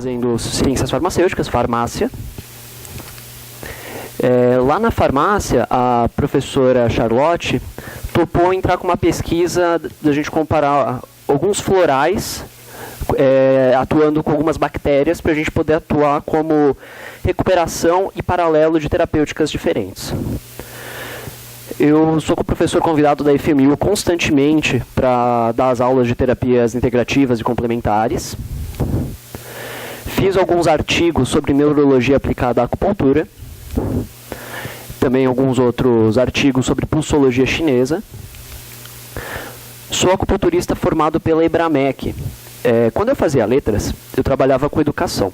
fazendo ciências farmacêuticas, farmácia. Lá na farmácia, a professora Charlotte topou entrar com uma pesquisa da gente comparar alguns florais atuando com algumas bactérias para a gente poder atuar como recuperação e paralelo de terapêuticas diferentes. Eu sou professor convidado da FMU constantemente para dar as aulas de terapias integrativas e complementares. Fiz alguns artigos sobre neurologia aplicada à acupuntura. Também alguns outros artigos sobre pulsologia chinesa. Sou acupunturista formado pela Ibramec. Quando eu fazia letras, eu trabalhava com educação.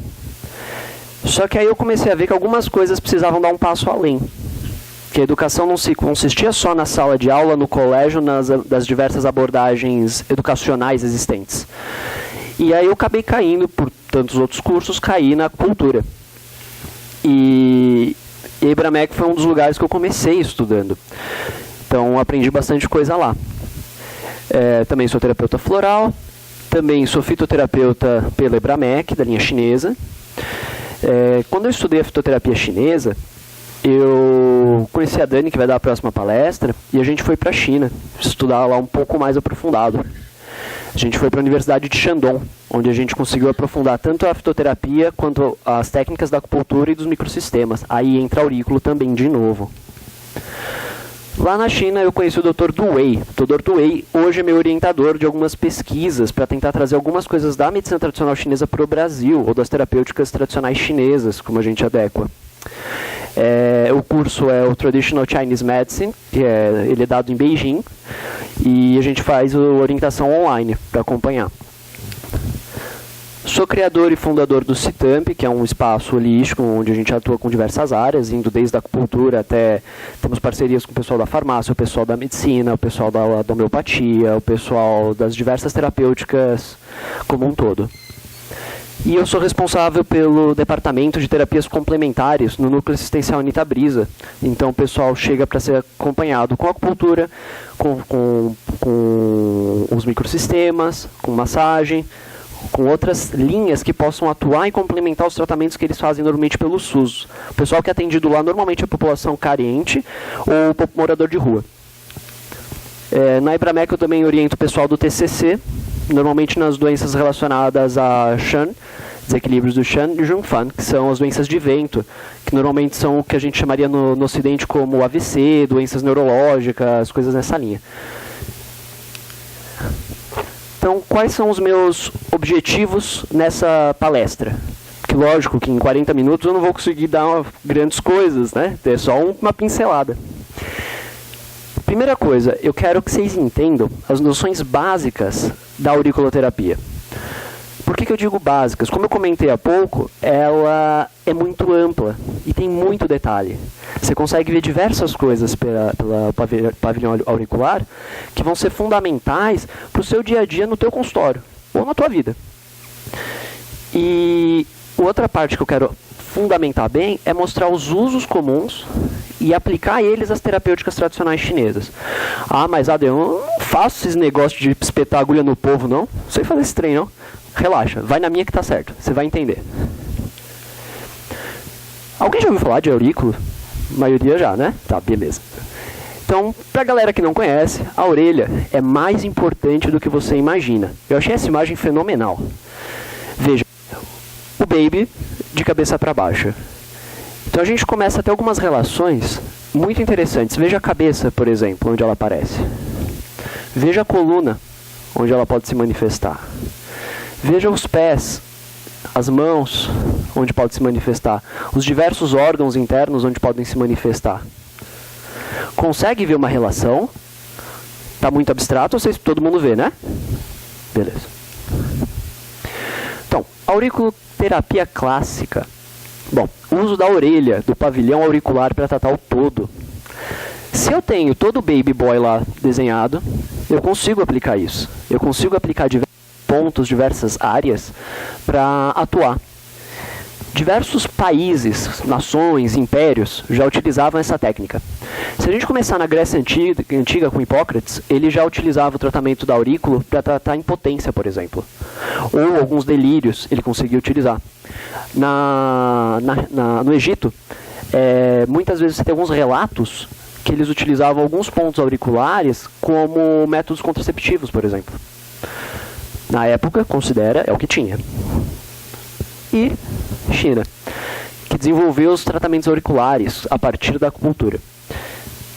Só que aí eu comecei a ver que algumas coisas precisavam dar um passo além. Que a educação não se consistia só na sala de aula, no colégio, das diversas abordagens educacionais existentes. E aí eu acabei caindo, por tantos outros cursos, caí na cultura. E a Ibramec foi um dos lugares que eu comecei estudando. Então aprendi bastante coisa lá. Também sou terapeuta floral, também sou fitoterapeuta pela Ibramec, da linha chinesa. Quando eu estudei a fitoterapia chinesa, eu conheci a Dani, que vai dar a próxima palestra, e a gente foi para a China, estudar lá um pouco mais aprofundado. A gente foi para a Universidade de Shandong, onde a gente conseguiu aprofundar tanto a fitoterapia quanto as técnicas da acupuntura e dos microsistemas. Aí entra aurículo também de novo. Lá na China eu conheci o Dr. Du Wei. O Dr. Du Wei hoje é meu orientador de algumas pesquisas para tentar trazer algumas coisas da medicina tradicional chinesa para o Brasil, ou das terapêuticas tradicionais chinesas, como a gente adequa. O curso é o Traditional Chinese Medicine, que ele é dado em Beijing, e a gente faz a orientação online para acompanhar. Sou criador e fundador do CITAMP, que é um espaço holístico onde a gente atua com diversas áreas, indo desde a acupuntura até... Temos parcerias com o pessoal da farmácia, o pessoal da medicina, o pessoal da homeopatia, o pessoal das diversas terapêuticas como um todo. E eu sou responsável pelo departamento de terapias complementares no Núcleo Assistencial Anita Brisa. Então o pessoal chega para ser acompanhado com acupuntura, com os microsistemas, com massagem, com outras linhas que possam atuar e complementar os tratamentos que eles fazem normalmente pelo SUS. O pessoal que é atendido lá normalmente é a população carente ou o morador de rua. Na Ibramec eu também oriento o pessoal do TCC, normalmente nas doenças relacionadas a Shan, desequilíbrios do Shan e Junfan, que são as doenças de vento, que normalmente são o que a gente chamaria no Ocidente como AVC, doenças neurológicas, coisas nessa linha. Então, quais são os meus objetivos nessa palestra? Que lógico que em 40 minutos eu não vou conseguir dar grandes coisas, né? É só uma pincelada. Primeira coisa, eu quero que vocês entendam as noções básicas da auriculoterapia. Por que eu digo básicas? Como eu comentei há pouco, ela é muito ampla e tem muito detalhe. Você consegue ver diversas coisas pela pavilhão auricular que vão ser fundamentais para o seu dia a dia no teu consultório ou na tua vida. E outra parte que eu quero fundamentar bem é mostrar os usos comuns e aplicar eles às terapêuticas tradicionais chinesas. Ah, mas eu não faço esses negócios de espetar agulha no povo, não. Não sei fazer esse trem, não. Relaxa, vai na minha que tá certo. Você vai entender. Alguém já ouviu falar de aurículo? A maioria já, né? Tá, beleza. Então, pra galera que não conhece, a orelha é mais importante do que você imagina. Eu achei essa imagem fenomenal. Veja, o baby de cabeça para baixo. Então a gente começa a ter algumas relações muito interessantes. Veja a cabeça, por exemplo, onde ela aparece. Veja a coluna, onde ela pode se manifestar. Veja os pés, as mãos, onde pode se manifestar. Os diversos órgãos internos onde podem se manifestar. Consegue ver uma relação? Está muito abstrato, ou todo mundo vê, né? Beleza. Então, auriculoterapia clássica. Bom, o uso da orelha, do pavilhão auricular para tratar o todo. Se eu tenho todo o baby boy lá desenhado, eu consigo aplicar isso. Eu consigo aplicar diversos pontos, diversas áreas para atuar. Diversos países, nações, impérios já utilizavam essa técnica. Se a gente começar na Grécia Antiga com Hipócrates, ele já utilizava o tratamento da aurícula para tratar impotência, por exemplo. Ou alguns delírios ele conseguia utilizar. No Egito, muitas vezes você tem alguns relatos que eles utilizavam alguns pontos auriculares como métodos contraceptivos, por exemplo. Na época, é o que tinha. E China, que desenvolveu os tratamentos auriculares a partir da acupuntura.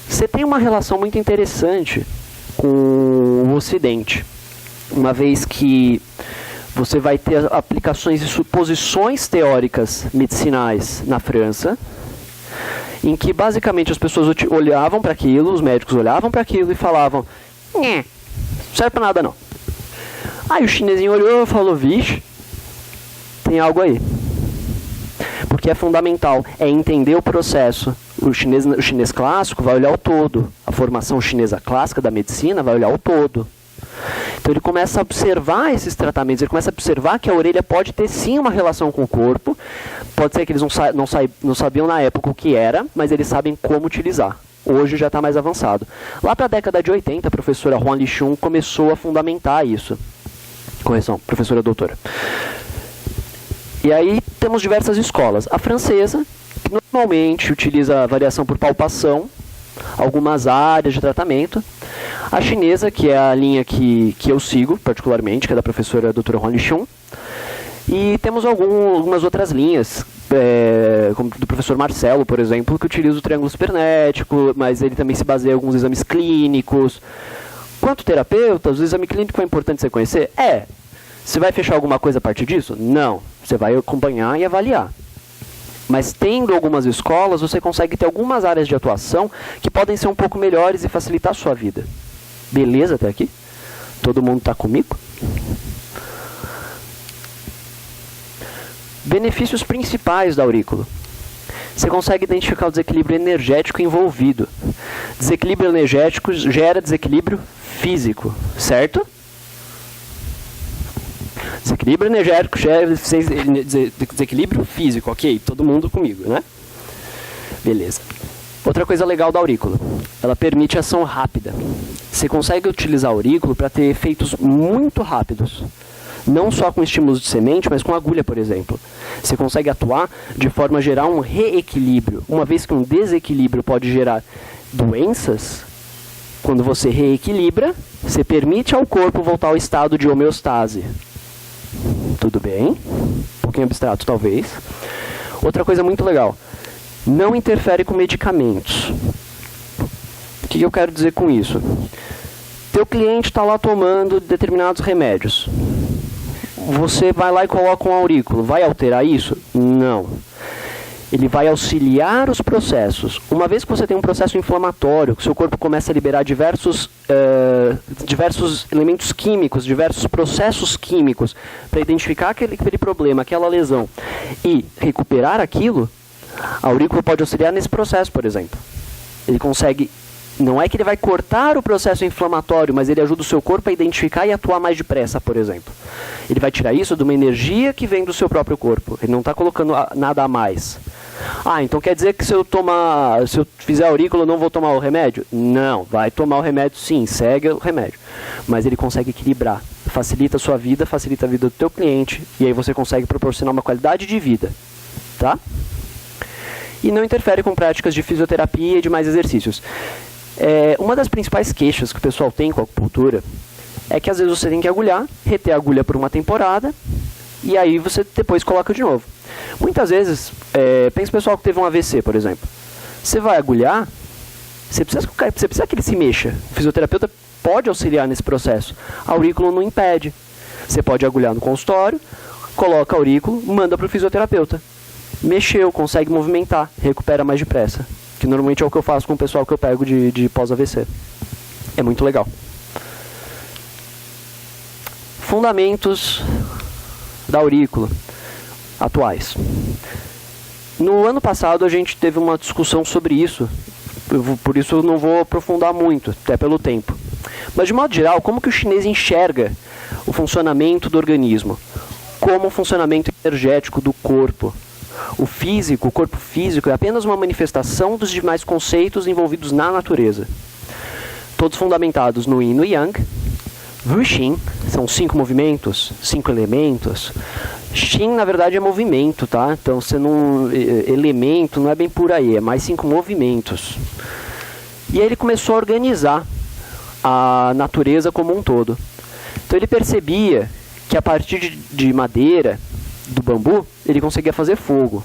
Você tem uma relação muito interessante com o Ocidente, uma vez que você vai ter aplicações e suposições teóricas medicinais na França, em que basicamente as pessoas olhavam para aquilo, os médicos olhavam para aquilo e falavam: não serve para nada não. Aí o chinesinho olhou e falou: vixe, tem algo aí. Porque é fundamental, é entender o processo. O chinês clássico vai olhar o todo. A formação chinesa clássica da medicina vai olhar o todo. Então ele começa a observar esses tratamentos, ele começa a observar que a orelha pode ter sim uma relação com o corpo. Pode ser que eles não sabiam na época o que era, mas eles sabem como utilizar. Hoje já está mais avançado. Lá para a década de 80, a professora Huan Lixun começou a fundamentar isso. Correção, professora doutora. E aí temos diversas escolas. A francesa, que normalmente utiliza a variação por palpação, algumas áreas de tratamento. A chinesa, que é a linha que eu sigo particularmente, que é da professora doutora Huan Lixun. E temos algumas outras linhas, como do professor Marcelo, por exemplo, que utiliza o triângulo cibernético, mas ele também se baseia em alguns exames clínicos. Quanto terapeutas, o exame clínico é importante você conhecer? Você vai fechar alguma coisa a partir disso? Não. Você vai acompanhar e avaliar. Mas tendo algumas escolas, você consegue ter algumas áreas de atuação que podem ser um pouco melhores e facilitar a sua vida. Beleza até aqui? Todo mundo está comigo? Benefícios principais da aurícula. Você consegue identificar o desequilíbrio energético envolvido. Desequilíbrio energético gera desequilíbrio físico, certo? Desequilíbrio energético gera desequilíbrio físico, ok? Todo mundo comigo, né? Beleza. Outra coisa legal da aurícula, ela permite ação rápida. Você consegue utilizar a aurícula para ter efeitos muito rápidos. Não só com estímulos de semente, mas com agulha, por exemplo. Você consegue atuar de forma a gerar um reequilíbrio. Uma vez que um desequilíbrio pode gerar doenças, quando você reequilibra, você permite ao corpo voltar ao estado de homeostase. Tudo bem? Um pouquinho abstrato, talvez. Outra coisa muito legal. Não interfere com medicamentos. O que eu quero dizer com isso? Teu cliente está lá tomando determinados remédios. Você vai lá e coloca um aurículo. Vai alterar isso? Não. Ele vai auxiliar os processos. Uma vez que você tem um processo inflamatório, que seu corpo começa a liberar diversos elementos químicos, diversos processos químicos, para identificar aquele problema, aquela lesão, e recuperar aquilo, a aurícula pode auxiliar nesse processo, por exemplo. Ele consegue... Não é que ele vai cortar o processo inflamatório, mas ele ajuda o seu corpo a identificar e atuar mais depressa, por exemplo. Ele vai tirar isso de uma energia que vem do seu próprio corpo. Ele não está colocando nada a mais. Então quer dizer que se eu fizer aurícula eu não vou tomar o remédio? Não, vai tomar o remédio sim, segue o remédio. Mas ele consegue equilibrar, facilita a sua vida, facilita a vida do teu cliente, e aí você consegue proporcionar uma qualidade de vida. Tá? E não interfere com práticas de fisioterapia e de mais exercícios. Uma das principais queixas que o pessoal tem com a acupuntura é que às vezes você tem que agulhar, reter a agulha por uma temporada, e aí você depois coloca de novo. Muitas vezes, pensa o pessoal que teve um AVC, por exemplo. Você vai agulhar, você precisa que ele se mexa. O fisioterapeuta pode auxiliar nesse processo. A aurícula não impede. Você pode agulhar no consultório, coloca a aurícula, manda para o fisioterapeuta. Mexeu, consegue movimentar, recupera mais depressa. Que normalmente é o que eu faço com o pessoal que eu pego de pós-AVC. É muito legal. Fundamentos da aurícula atuais. No ano passado a gente teve uma discussão sobre isso, por isso eu não vou aprofundar muito, até pelo tempo. Mas de modo geral, como que o chinês enxerga o funcionamento do organismo? Como o funcionamento energético do corpo? O físico, o corpo físico, é apenas uma manifestação dos demais conceitos envolvidos na natureza. Todos fundamentados no Yin e no Yang. Wuxin são 5 movimentos, 5 elementos. Xin, na verdade, é movimento, tá? Então, você não, elemento não é bem por aí, é mais 5 movimentos. E aí ele começou a organizar a natureza como um todo. Então, ele percebia que a partir de madeira, do bambu, ele conseguia fazer fogo.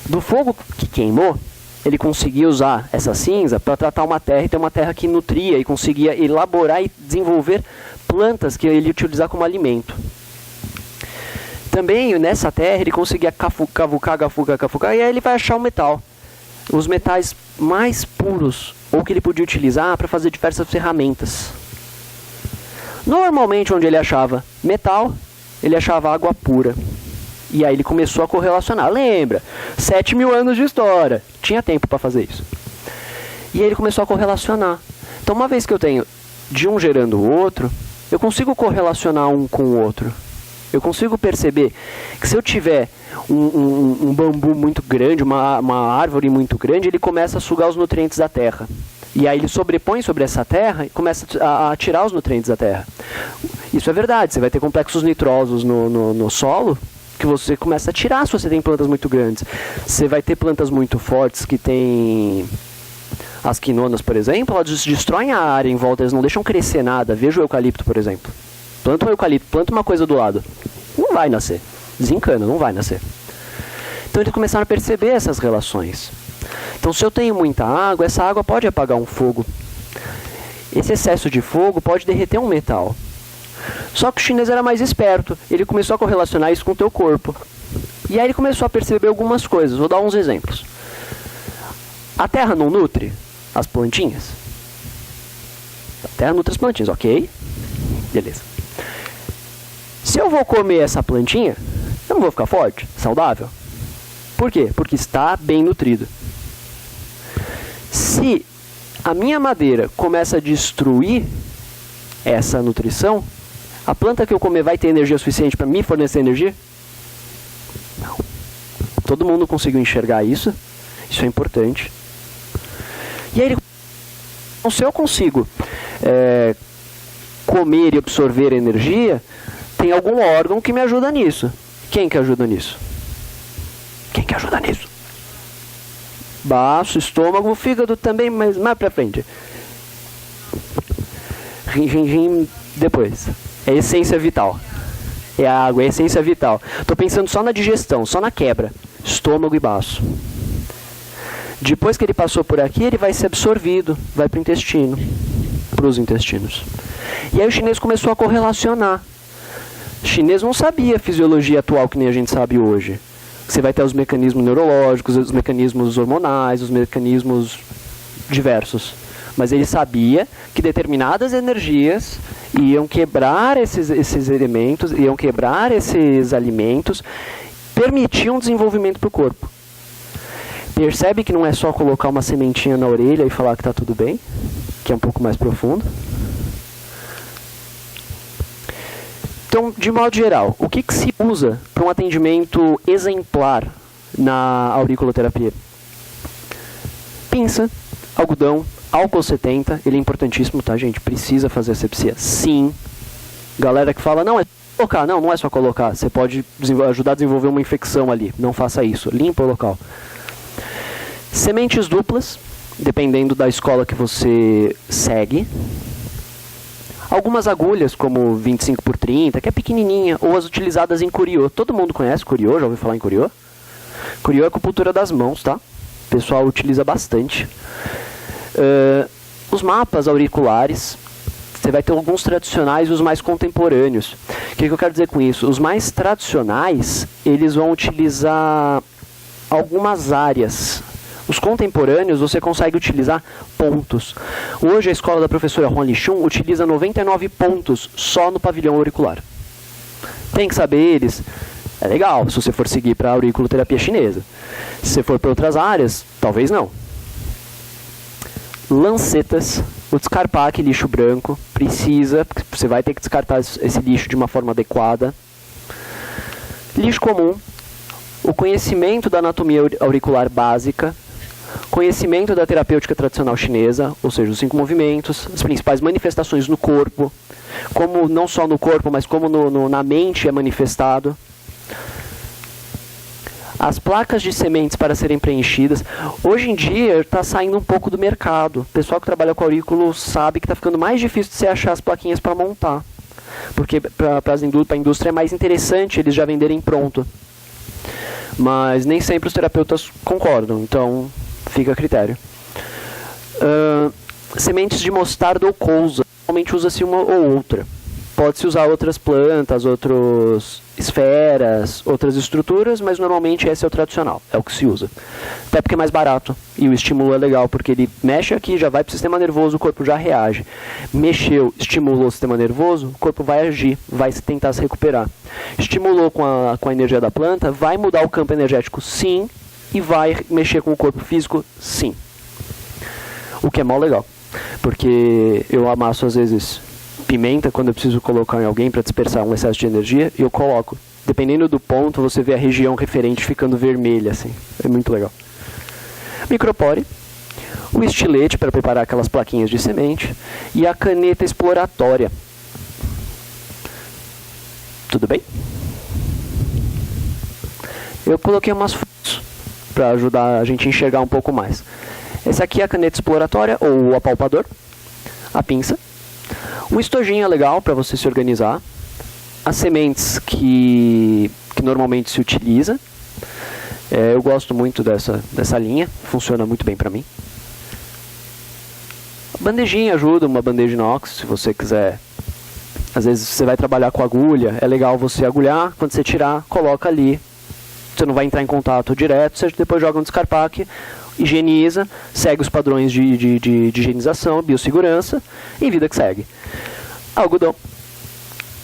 Do fogo que queimou, ele conseguia usar essa cinza para tratar uma terra e ter uma terra que nutria e conseguia elaborar e desenvolver plantas que ele ia utilizar como alimento. Também nessa terra ele conseguia cavucar, e aí ele vai achar o metal. Os metais mais puros, ou que ele podia utilizar para fazer diversas ferramentas. Normalmente onde ele achava metal, ele achava água pura. E aí ele começou a correlacionar. Lembra? 7.000 anos de história. Tinha tempo para fazer isso. E aí ele começou a correlacionar. Então, uma vez que eu tenho de um gerando o outro, eu consigo correlacionar um com o outro. Eu consigo perceber que se eu tiver um bambu muito grande, uma árvore muito grande, ele começa a sugar os nutrientes da terra. E aí ele sobrepõe sobre essa terra e começa a tirar os nutrientes da terra. Isso é verdade. Você vai ter complexos nitrosos no solo, que você começa a tirar se você tem plantas muito grandes. Você vai ter plantas muito fortes que tem as quinonas, por exemplo, elas destroem a área em volta, eles não deixam crescer nada. Veja o eucalipto, por exemplo. Planta um eucalipto, planta uma coisa do lado. Não vai nascer. Desencana, não vai nascer. Então eles começaram a perceber essas relações. Então se eu tenho muita água, essa água pode apagar um fogo. Esse excesso de fogo pode derreter um metal. Só que o chinês era mais esperto. Ele começou a correlacionar isso com o teu corpo. E aí ele começou a perceber algumas coisas. Vou dar uns exemplos. A terra não nutre as plantinhas? A terra nutre as plantinhas, ok? Beleza. Se eu vou comer essa plantinha, eu não vou ficar forte, saudável? Por quê? Porque está bem nutrido. Se a minha madeira começa a destruir essa nutrição, a planta que eu comer vai ter energia suficiente para me fornecer energia? Não. Todo mundo conseguiu enxergar isso. Isso é importante. E aí, então, se eu consigo comer e absorver energia, tem algum órgão que me ajuda nisso. Quem que ajuda nisso? Quem que ajuda nisso? Baço, estômago, fígado também, mas mais pra frente. Rim, depois. É a essência vital. É a água, é a essência vital. Estou pensando só na digestão, só na quebra. Estômago e baço. Depois que ele passou por aqui, ele vai ser absorvido, vai para o intestino, para os intestinos. E aí o chinês começou a correlacionar. O chinês não sabia a fisiologia atual que nem a gente sabe hoje. Você vai ter os mecanismos neurológicos, os mecanismos hormonais, os mecanismos diversos. Mas ele sabia que determinadas energias iam quebrar esses elementos, iam quebrar esses alimentos, permitiam um desenvolvimento para o corpo. Percebe que não é só colocar uma sementinha na orelha e falar que está tudo bem, que é um pouco mais profundo. Então, de modo geral, o que se usa para um atendimento exemplar na auriculoterapia? Pinça, algodão, álcool 70, ele é importantíssimo, tá, gente? Precisa fazer asepsia, sim. Galera que fala, não, é só colocar. Não, não é só colocar. Você pode ajudar a desenvolver uma infecção ali. Não faça isso. Limpa o local. Sementes duplas, dependendo da escola que você segue. Algumas agulhas, como 25x30, que é pequenininha, ou as utilizadas em Curiô. Todo mundo conhece Curiô? Já ouviu falar em Curiô? Curiô é acupuntura das mãos, tá? O pessoal utiliza bastante. Os mapas auriculares, você vai ter alguns tradicionais e os mais contemporâneos. O que eu quero dizer com isso? Os mais tradicionais, eles vão utilizar algumas áreas. Os contemporâneos, você consegue utilizar pontos. Hoje, a escola da professora Huan Lichun utiliza 99 pontos só no pavilhão auricular. Tem que saber eles. É legal, se você for seguir para a auriculoterapia chinesa. Se você for para outras áreas, talvez não. Lancetas, o descarpar lixo branco, precisa, você vai ter que descartar esse lixo de uma forma adequada. Lixo comum, o conhecimento da anatomia auricular básica, conhecimento da terapêutica tradicional chinesa, ou seja, os 5 movimentos, as principais manifestações no corpo, como não só no corpo, mas como na mente é manifestado. As placas de sementes para serem preenchidas. Hoje em dia está saindo um pouco do mercado. O pessoal que trabalha com aurículo sabe que está ficando mais difícil de você achar as plaquinhas para montar. Porque para a indústria é mais interessante eles já venderem pronto. Mas nem sempre os terapeutas concordam, então fica a critério. Sementes de mostarda ou couza. Normalmente usa-se uma ou outra. Pode-se usar outras plantas, outras esferas, outras estruturas, mas normalmente esse é o tradicional, é o que se usa. Até porque é mais barato e o estímulo é legal, porque ele mexe aqui, já vai para o sistema nervoso, o corpo já reage. Mexeu, estimulou o sistema nervoso, o corpo vai agir, vai tentar se recuperar. Estimulou com a energia da planta, vai mudar o campo energético, sim, e vai mexer com o corpo físico, sim. O que é mó legal, porque eu amasso às vezes pimenta quando eu preciso colocar em alguém para dispersar um excesso de energia, e eu coloco. Dependendo do ponto, você vê a região referente ficando vermelha, assim. É muito legal. Micropore, o estilete para preparar aquelas plaquinhas de semente, e a caneta exploratória. Tudo bem? Eu coloquei umas fotos para ajudar a gente a enxergar um pouco mais. Essa aqui é a caneta exploratória, ou o apalpador, a pinça. Um estojinho é legal para você se organizar. As sementes que normalmente se utiliza. Eu gosto muito dessa linha, funciona muito bem para mim. A bandejinha ajuda, uma bandeja inox, se você quiser. Às vezes você vai trabalhar com agulha, é legal você agulhar, quando você tirar, coloca ali. Você não vai entrar em contato direto, você depois joga no descarpaque, higieniza, segue os padrões de higienização, biossegurança e vida que segue. Algodão.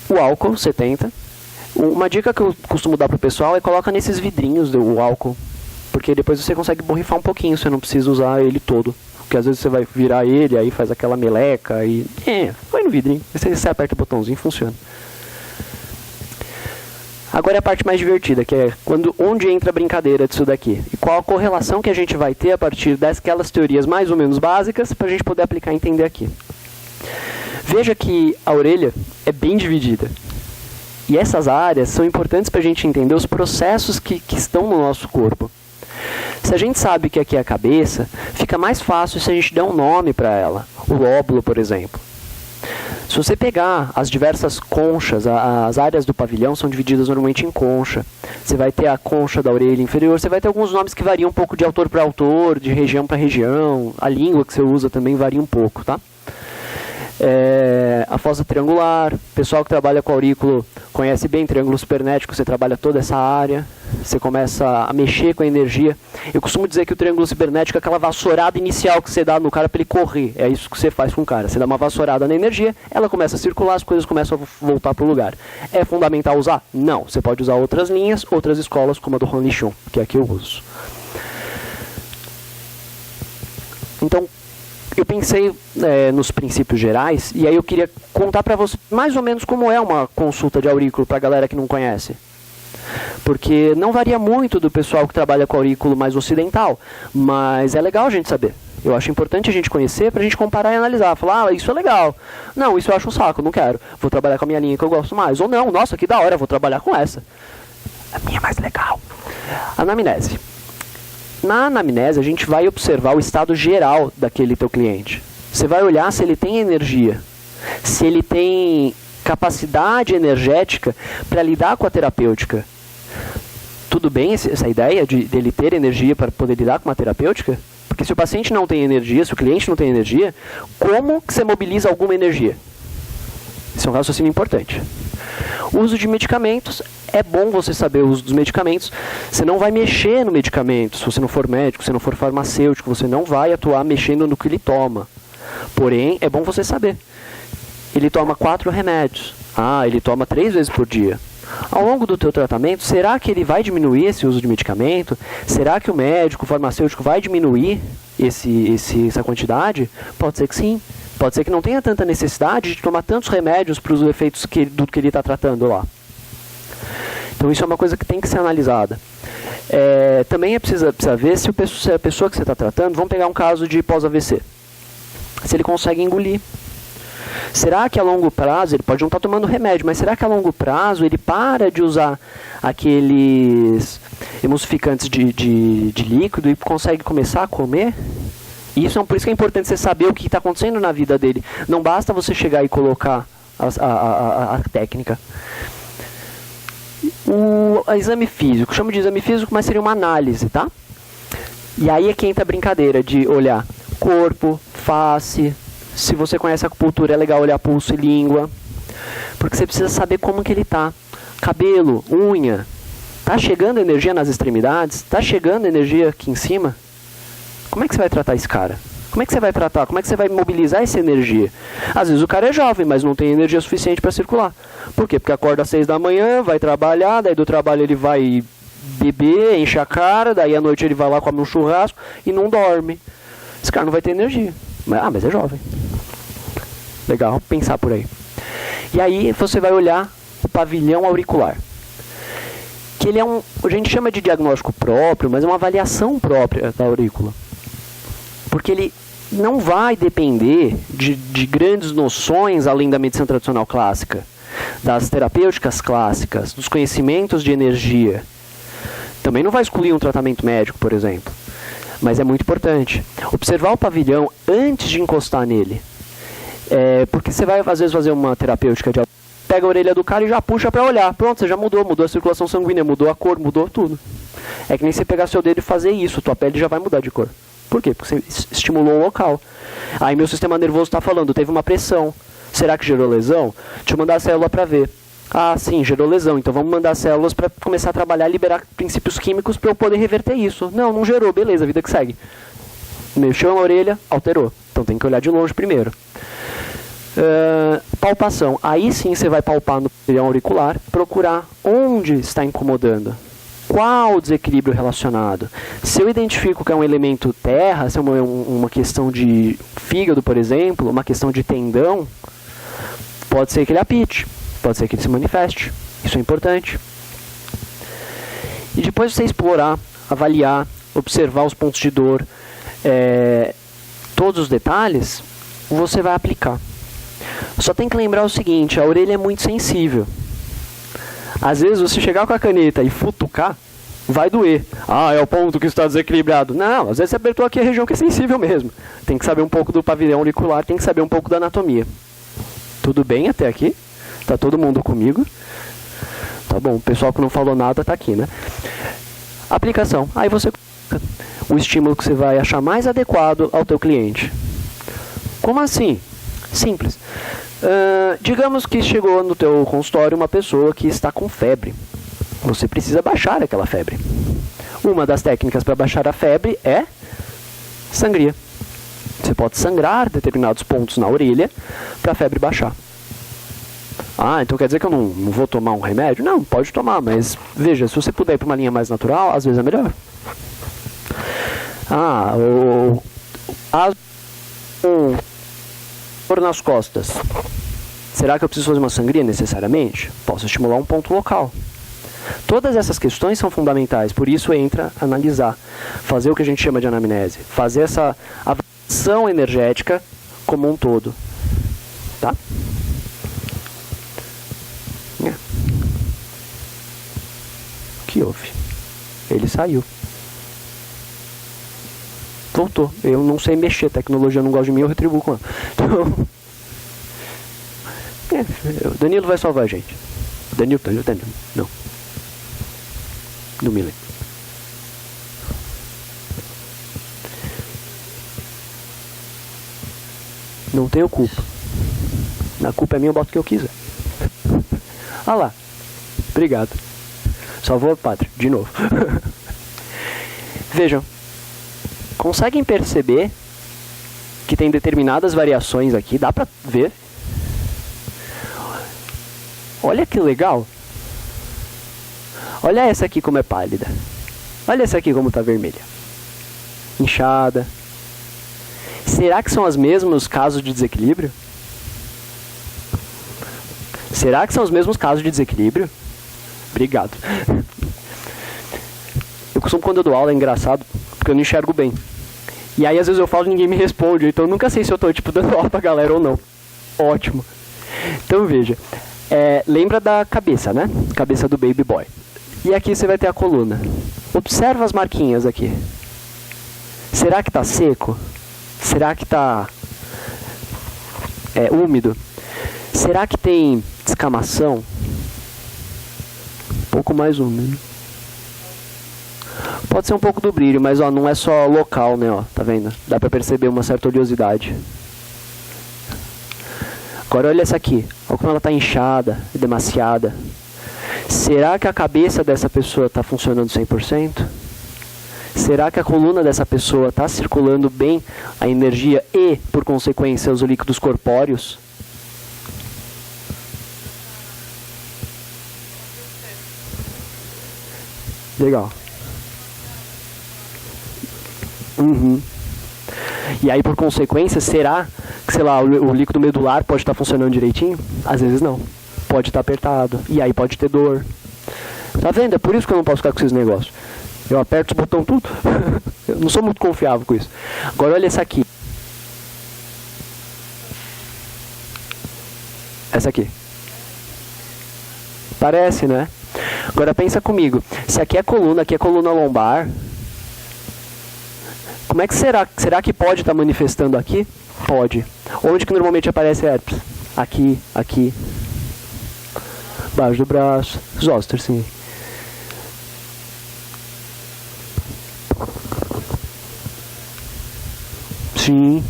O álcool 70. Uma dica que eu costumo dar para o pessoal é coloca nesses vidrinhos o álcool, porque depois você consegue borrifar um pouquinho, você não precisa usar ele todo. Porque às vezes você vai virar ele, aí faz aquela meleca e... põe no vidrinho. Você aperta o botãozinho e funciona. Agora é a parte mais divertida, que é onde entra a brincadeira disso daqui. E qual a correlação que a gente vai ter a partir daquelas teorias mais ou menos básicas para a gente poder aplicar e entender aqui. Veja que a orelha é bem dividida. E essas áreas são importantes para a gente entender os processos que estão no nosso corpo. Se a gente sabe que aqui é a cabeça, fica mais fácil se a gente der um nome para ela. O lóbulo, por exemplo. Se você pegar as diversas conchas, as áreas do pavilhão são divididas normalmente em concha. Você vai ter a concha da orelha inferior, você vai ter alguns nomes que variam um pouco de autor para autor, de região para região. A língua que você usa também varia um pouco, tá? A fossa triangular, o pessoal que trabalha com aurículo conhece bem triângulo cibernético, você trabalha toda essa área, você começa a mexer com a energia. Eu costumo dizer que o triângulo cibernético é aquela vassourada inicial que você dá no cara para ele correr, é isso que você faz com o cara, você dá uma vassourada na energia, ela começa a circular, as coisas começam a voltar para o lugar. É fundamental usar? Não, você pode usar outras linhas, outras escolas como a do Han Lichun, que é a que eu uso. Então, eu pensei nos princípios gerais, e aí eu queria contar para você mais ou menos como é uma consulta de aurículo para a galera que não conhece. Porque não varia muito do pessoal que trabalha com aurículo mais ocidental, mas é legal a gente saber. Eu acho importante a gente conhecer para a gente comparar e analisar. Falar, isso é legal. Não, isso eu acho um saco, não quero. Vou trabalhar com a minha linha que eu gosto mais. Ou não, nossa, que da hora, vou trabalhar com essa. A minha é mais legal. Anamnese. Na anamnese, a gente vai observar o estado geral daquele teu cliente. Você vai olhar se ele tem energia, se ele tem capacidade energética para lidar com a terapêutica. Tudo bem essa ideia dele ter energia para poder lidar com uma terapêutica? Porque se o paciente não tem energia, se o cliente não tem energia, como que você mobiliza alguma energia? Isso é um raciocínio importante. O uso de medicamentos, é bom você saber o uso dos medicamentos. Você não vai mexer no medicamento, se você não for médico, se não for farmacêutico, você não vai atuar mexendo no que ele toma. Porém, é bom você saber. Ele toma 4 remédios. Ele toma 3 vezes por dia. Ao longo do teu tratamento, será que ele vai diminuir esse uso de medicamento? Será que o médico, o farmacêutico vai diminuir essa quantidade? Pode ser que sim. Pode ser que não tenha tanta necessidade de tomar tantos remédios para os efeitos do que ele está tratando lá. Então isso é uma coisa que tem que ser analisada. Também precisa ver se a pessoa que você está tratando, vamos pegar um caso de pós-AVC, se ele consegue engolir. Será que a longo prazo, ele pode não estar tomando remédio, mas será que a longo prazo ele para de usar aqueles emulsificantes de líquido e consegue começar a comer? Por isso que é importante você saber o que está acontecendo na vida dele. Não basta você chegar e colocar a técnica. O exame físico, chamo de exame físico, mas seria uma análise, tá? E aí é que entra a brincadeira de olhar corpo, face. Se você conhece a acupuntura, é legal olhar pulso e língua, porque você precisa saber como que ele tá. Cabelo, unha, tá chegando energia nas extremidades? Tá chegando energia aqui em cima? Como é que você vai tratar esse cara? Como é que você vai tratar? Como é que você vai mobilizar essa energia? Às vezes o cara é jovem, mas não tem energia suficiente para circular. Por quê? Porque acorda às 6 da manhã, vai trabalhar, daí do trabalho ele vai beber, enche a cara, daí à noite ele vai lá, come um churrasco e não dorme. Esse cara não vai ter energia. Mas é jovem. Legal, pensar por aí. E aí você vai olhar o pavilhão auricular. Que ele a gente chama de diagnóstico próprio, mas é uma avaliação própria da aurícula. Porque ele não vai depender de grandes noções além da medicina tradicional clássica, das terapêuticas clássicas, dos conhecimentos de energia. Também não vai excluir um tratamento médico, por exemplo. Mas é muito importante. Observar o pavilhão antes de encostar nele. Porque você vai, às vezes, fazer uma terapêutica de... Pega a orelha do cara e já puxa para olhar. Pronto, você já mudou a circulação sanguínea, mudou a cor, mudou tudo. É que nem você pegar seu dedo e fazer isso, tua pele já vai mudar de cor. Por quê? Porque você estimulou um local. Aí meu sistema nervoso está falando, teve uma pressão. Será que gerou lesão? Deixa eu mandar a célula para ver. Ah, sim, gerou lesão. Então vamos mandar células para começar a trabalhar, liberar princípios químicos para eu poder reverter isso. Não gerou, beleza, vida que segue. Mexeu na orelha, alterou. Então tem que olhar de longe primeiro. Palpação. Aí sim você vai palpar no pavilhão auricular, procurar onde está incomodando. Qual o desequilíbrio relacionado? Se eu identifico que é um elemento terra, se é uma questão de fígado, por exemplo, uma questão de tendão, pode ser que ele apite, pode ser que ele se manifeste. Isso é importante. E depois você explorar, avaliar, observar os pontos de dor, todos os detalhes, você vai aplicar. Só tem que lembrar o seguinte, a orelha é muito sensível. Às vezes, você chegar com a caneta e futucar, vai doer. É o ponto que está desequilibrado. Não, às vezes você apertou aqui a região que é sensível mesmo. Tem que saber um pouco do pavilhão auricular, tem que saber um pouco da anatomia. Tudo bem até aqui? Tá todo mundo comigo? Tá bom, o pessoal que não falou nada tá aqui, né? Aplicação. Aí você o estímulo que você vai achar mais adequado ao teu cliente. Como assim? Simples. Digamos que chegou no teu consultório uma pessoa que está com febre. Você precisa baixar aquela febre. Uma das técnicas para baixar a febre é sangria. Você pode sangrar determinados pontos na orelha para a febre baixar. Então quer dizer que eu não vou tomar um remédio? Não, pode tomar, mas veja, se você puder ir para uma linha mais natural, às vezes é melhor. Dor nas costas. Será que eu preciso fazer uma sangria necessariamente? Posso estimular um ponto local. Todas essas questões são fundamentais, por isso entra analisar, fazer o que a gente chama de anamnese, fazer essa avaliação energética como um todo. Tá? O que houve? Ele saiu. Voltou. Eu não sei mexer, tecnologia não gosta de mim, eu retribuo com ela. Então, o Danilo vai salvar a gente. Danilo, não. Não me lembro. Não tenho culpa. A culpa é minha, eu boto o que eu quiser. Lá. Obrigado. Salvou o padre, de novo. Vejam. Conseguem perceber que tem determinadas variações aqui? Dá pra ver? Olha que legal. Olha essa aqui como é pálida. Olha essa aqui como está vermelha. Inchada. Será que são os mesmos casos de desequilíbrio? Será que são os mesmos casos de desequilíbrio? Obrigado. Eu costumo, quando eu dou aula, é engraçado, porque eu não enxergo bem. E aí, às vezes eu falo e ninguém me responde, então eu nunca sei se eu tô, tipo, dando aula pra galera ou não. Ótimo. Então, veja, lembra da cabeça, né? Cabeça do baby boy. E aqui você vai ter a coluna. Observa as marquinhas aqui. Será que tá seco? Será que tá úmido? Será que tem descamação? Um pouco mais úmido. Pode ser um pouco do brilho, mas ó, não é só local, né? Ó, tá vendo? Dá pra perceber uma certa oleosidade. Agora olha essa aqui. Olha como ela tá inchada, demasiada. Será que a cabeça dessa pessoa está funcionando 100%? Será que a coluna dessa pessoa está circulando bem a energia e, por consequência, os líquidos corpóreos? Legal. E aí, por consequência, será que, sei lá, o líquido medular pode estar funcionando direitinho? Às vezes não. Pode estar apertado. E aí pode ter dor. Tá vendo? É por isso que eu não posso ficar com esses negócios. Eu aperto os botões tudo. Eu não sou muito confiável com isso. Agora olha essa aqui. Essa aqui. Parece, né? Agora pensa comigo. Se aqui é coluna lombar. Como é que será? Será que pode estar manifestando aqui? Pode. Onde que normalmente aparece herpes? Aqui, aqui. Baixo do braço. Zoster, sim. Sim.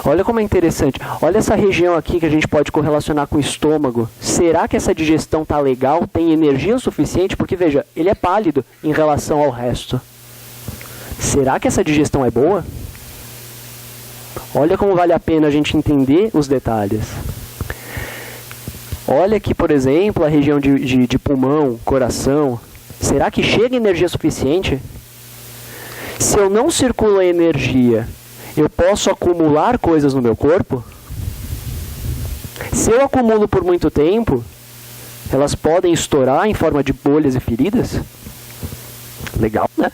Olha como é interessante. Olha essa região aqui que a gente pode correlacionar com o estômago. Será que essa digestão tá legal? Tem energia suficiente? Porque, veja, ele é pálido em relação ao resto. Será que essa digestão é boa? Olha como vale a pena a gente entender os detalhes. Olha aqui, por exemplo, a região de pulmão, coração. Será que chega energia suficiente? Se eu não circulo a energia, eu posso acumular coisas no meu corpo? Se eu acumulo por muito tempo, elas podem estourar em forma de bolhas e feridas? Legal, né?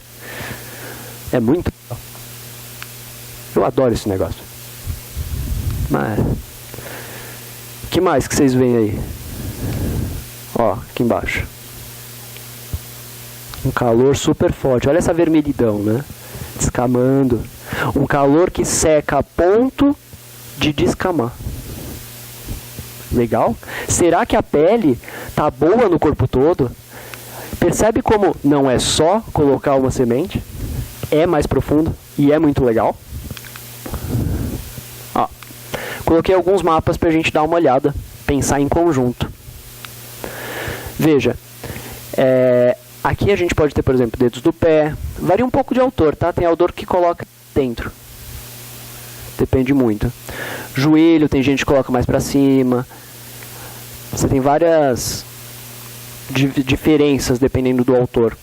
É muito legal. Eu adoro esse negócio. Mas... que mais que vocês veem aí? Ó, aqui embaixo. Um calor super forte. Olha essa vermelhidão, né? Descamando. Um calor que seca a ponto de descamar. Legal? Será que a pele tá boa no corpo todo? Percebe como não é só colocar uma semente? É mais profundo e é muito legal. Ó, coloquei alguns mapas pra gente dar uma olhada, pensar em conjunto. Veja, aqui a gente pode ter, por exemplo, dedos do pé. Varia um pouco de autor, tá? Tem autor que coloca dentro. Depende muito. Joelho, tem gente que coloca mais pra cima. Você tem várias diferenças dependendo do autor.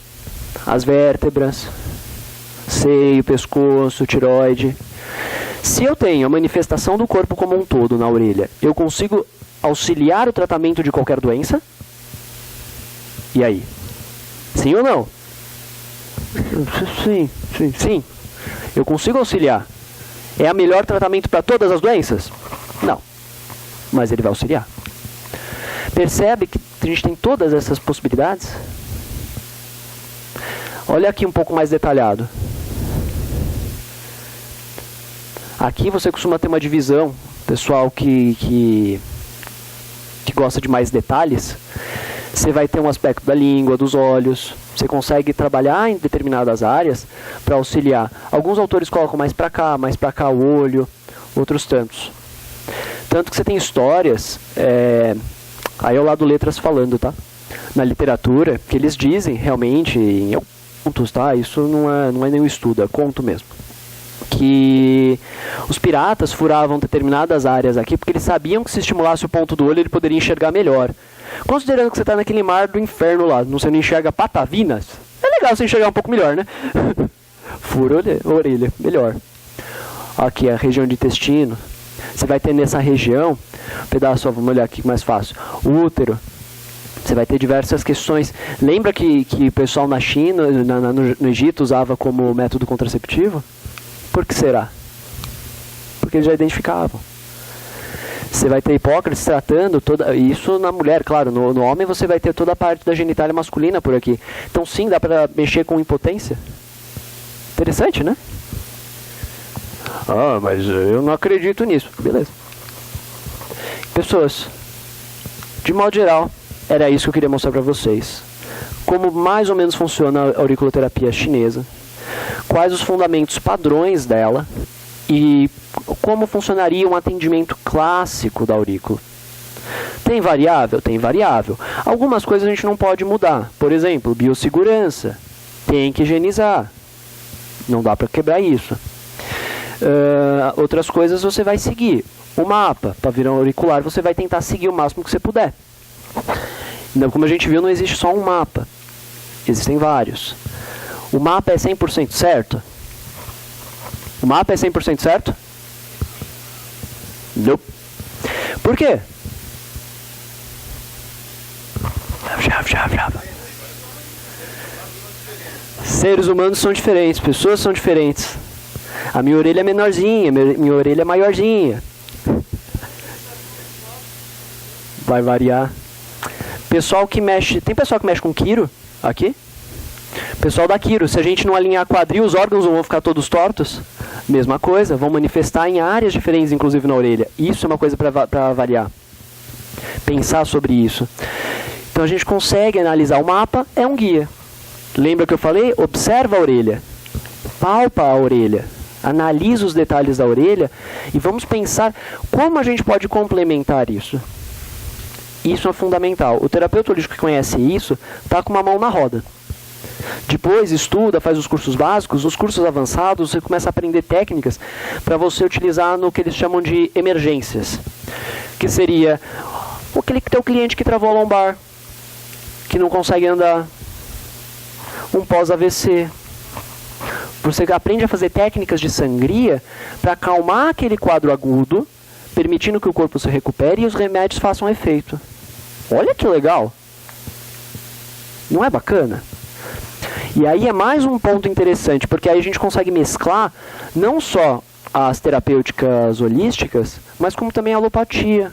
As vértebras, seio, pescoço, tireoide. Se eu tenho a manifestação do corpo como um todo na orelha, eu consigo auxiliar o tratamento de qualquer doença? E aí? Sim ou não? Sim. Eu consigo auxiliar. É o melhor tratamento para todas as doenças? Não. Mas ele vai auxiliar. Percebe que a gente tem todas essas possibilidades? Olha aqui um pouco mais detalhado. Aqui você costuma ter uma divisão, pessoal que gosta de mais detalhes. Você vai ter um aspecto da língua, dos olhos. Você consegue trabalhar em determinadas áreas para auxiliar. Alguns autores colocam mais para cá o olho, outros tantos. Tanto que você tem histórias, aí é o lado letras falando, tá? Na literatura, que eles dizem realmente, em contos, tá? Isso não é nenhum estudo, é conto mesmo. Que os piratas furavam determinadas áreas aqui porque eles sabiam que se estimulasse o ponto do olho ele poderia enxergar melhor. Considerando que você está naquele mar do inferno lá, você não enxerga patavinas, é legal você enxergar um pouco melhor, né? Fura a orelha, melhor. Aqui a região de intestino. Você vai ter nessa região, pedaço, vamos olhar aqui mais fácil, o útero. Você vai ter diversas questões. Lembra que o pessoal na China, no Egito, usava como método contraceptivo? Por que será? Porque eles já identificavam. Você vai ter Hipócrates tratando isso na mulher, claro. No homem você vai ter toda a parte da genitália masculina por aqui. Então sim, dá para mexer com impotência. Interessante, né? Ah, mas eu não acredito nisso. Beleza. Pessoas, de modo geral, era isso que eu queria mostrar para vocês. Como mais ou menos funciona a auriculoterapia chinesa, quais os fundamentos padrões dela e como funcionaria um atendimento clássico da aurícula. Tem variável? Tem variável. Algumas coisas a gente não pode mudar. Por exemplo, biossegurança. Tem que higienizar. Não dá para quebrar isso. Outras coisas você vai seguir. O mapa, para virar um auricular, você vai tentar seguir o máximo que você puder. Então, como a gente viu, não existe só um mapa. Existem vários. O mapa é 100% certo? O mapa é 100% certo? Não. Por quê? Seres humanos são diferentes, pessoas são diferentes. A minha orelha é menorzinha, minha orelha é maiorzinha. Vai variar. Pessoal que mexe... Tem pessoal que mexe com quiro aqui? Pessoal da quiro, se a gente não alinhar quadril, os órgãos vão ficar todos tortos. Mesma coisa, vão manifestar em áreas diferentes, inclusive na orelha. Isso é uma coisa para variar. Pensar sobre isso. Então a gente consegue analisar o mapa, é um guia. Lembra que eu falei? Observa a orelha. Palpa a orelha. Analisa os detalhes da orelha e vamos pensar como a gente pode complementar isso. Isso é fundamental. O terapeuta holístico que conhece isso está com uma mão na roda. Depois estuda, faz os cursos básicos, os cursos avançados, você começa a aprender técnicas para você utilizar no que eles chamam de emergências. Que seria aquele teu cliente que travou a lombar, que não consegue andar, um pós-AVC. Você aprende a fazer técnicas de sangria para acalmar aquele quadro agudo, permitindo que o corpo se recupere e os remédios façam efeito. Olha que legal! Não é bacana? E aí é mais um ponto interessante, porque aí a gente consegue mesclar não só as terapêuticas holísticas, mas como também a alopatia,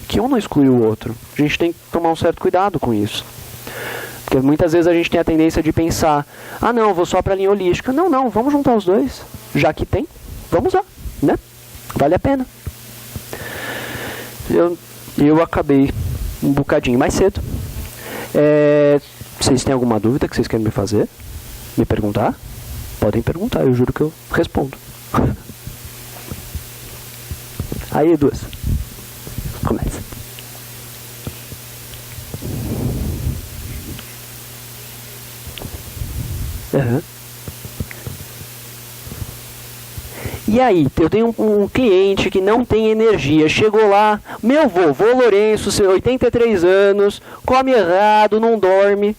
que um não exclui o outro. A gente tem que tomar um certo cuidado com isso. Porque muitas vezes a gente tem a tendência de pensar, ah não, vou só para a linha holística. Não, não, vamos juntar os dois. Já que tem, vamos lá, né? Vale a pena. Eu acabei um bocadinho mais cedo. Vocês têm alguma dúvida que vocês querem me fazer? Me perguntar? Podem perguntar, eu juro que eu respondo. Aí, duas. Começa. Uhum. E aí, eu tenho um cliente que não tem energia, chegou lá, meu vovô Lourenço, 83 anos, come errado, não dorme.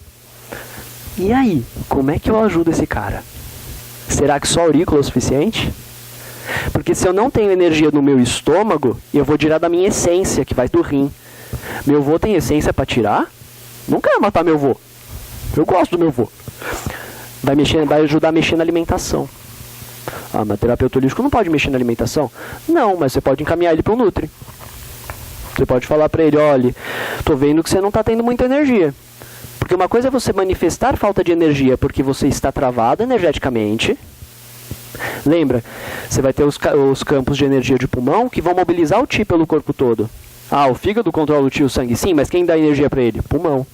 E aí, como é que eu ajudo esse cara? Será que só aurícula é o suficiente? Porque se eu não tenho energia no meu estômago, eu vou tirar da minha essência, que vai do rim. Meu vô tem essência para tirar? Não quero matar meu vô. Eu gosto do meu vô. Vai ajudar a mexer na alimentação. Ah, mas terapeuta holístico não pode mexer na alimentação? Não, mas você pode encaminhar ele para o Nutri. Você pode falar para ele, olha, tô vendo que você não está tendo muita energia. Porque uma coisa é você manifestar falta de energia porque você está travado energeticamente. Lembra, você vai ter os campos de energia de pulmão que vão mobilizar o Qi pelo corpo todo. Ah, o fígado controla o Qi, o sangue, sim, mas quem dá energia para ele? Pulmão.